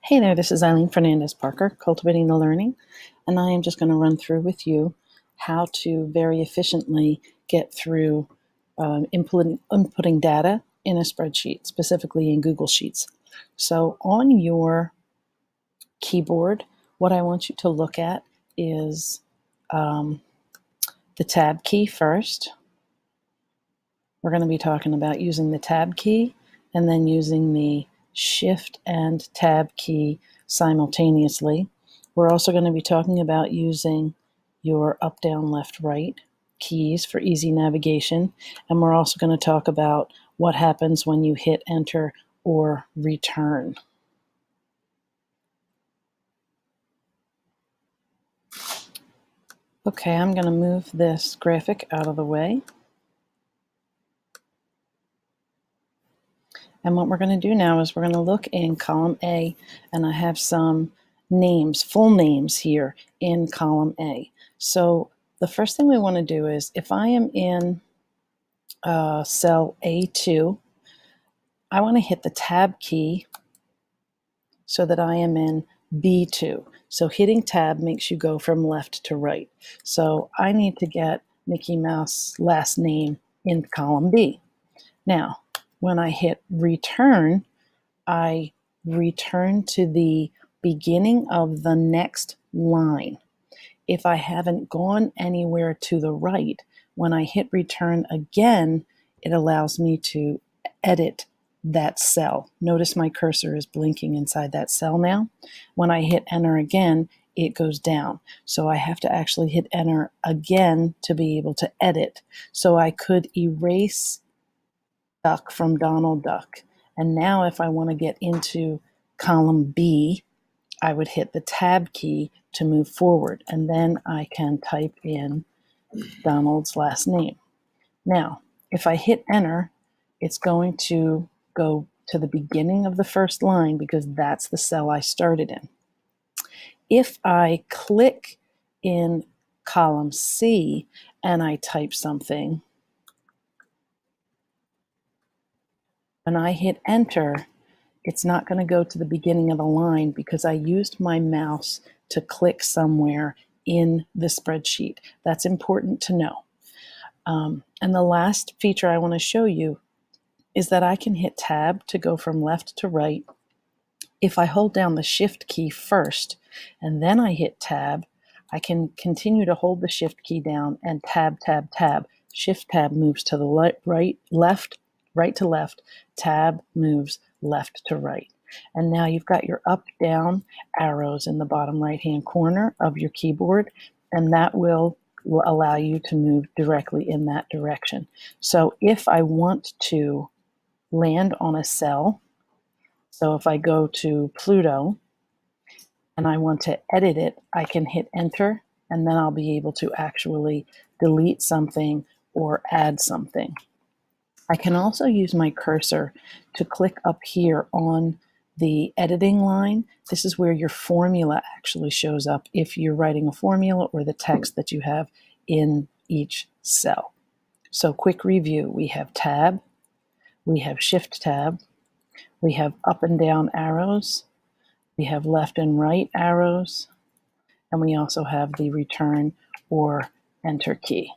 Hey there, this is Eileen Fernandez Parker, Cultivating the Learning, and I am just going to run through with you how to very efficiently get through inputting data in a spreadsheet, specifically in Google Sheets. So on your keyboard, what I want you to look at is the Tab key first. We're going to be talking about using the Tab key and then using the Shift and Tab key simultaneously. We're also going to be talking about using your up, down, left, right keys for easy navigation. And we're also going to talk about what happens when you hit enter or return. Okay, I'm going to move this graphic out of the way. And what we're going to do now is we're going to look in column A, and I have some names, full names here in column A. So the first thing we want to do is, if I am in cell A2, I want to hit the Tab key so that I am in B2. So hitting Tab makes you go from left to right. So I need to get Mickey Mouse last name in column B. Now, when I hit return, I return to the beginning of the next line. If I haven't gone anywhere to the right, when I hit return again, it allows me to edit that cell. Notice my cursor is blinking inside that cell now. When I hit enter again, it goes down. So I have to actually hit enter again to be able to edit. So I could erase Duck from Donald Duck. And now if I want to get into column B, I would hit the Tab key to move forward, and then I can type in Donald's last name. Now, if I hit enter, it's going to go to the beginning of the first line because that's the cell I started in. If I click in column C and I type something, when I hit enter, it's not going to go to the beginning of the line because I used my mouse to click somewhere in the spreadsheet. That's important to know. And the last feature I want to show you is that I can hit Tab to go from left to right. If I hold down the Shift key first and then I hit Tab, I can continue to hold the Shift key down and Tab, Tab, Tab. Shift Tab moves to the right to left, Tab moves left to right. And now you've got your up, down arrows in the bottom right-hand corner of your keyboard, and that will allow you to move directly in that direction. So if I want to land on a cell, so if I go to Pluto and I want to edit it, I can hit enter, and then I'll be able to actually delete something or add something. I can also use my cursor to click up here on the editing line. This is where your formula actually shows up if you're writing a formula or the text that you have in each cell. So quick review, we have Tab, we have Shift Tab, we have up and down arrows, we have left and right arrows, and we also have the return or enter key.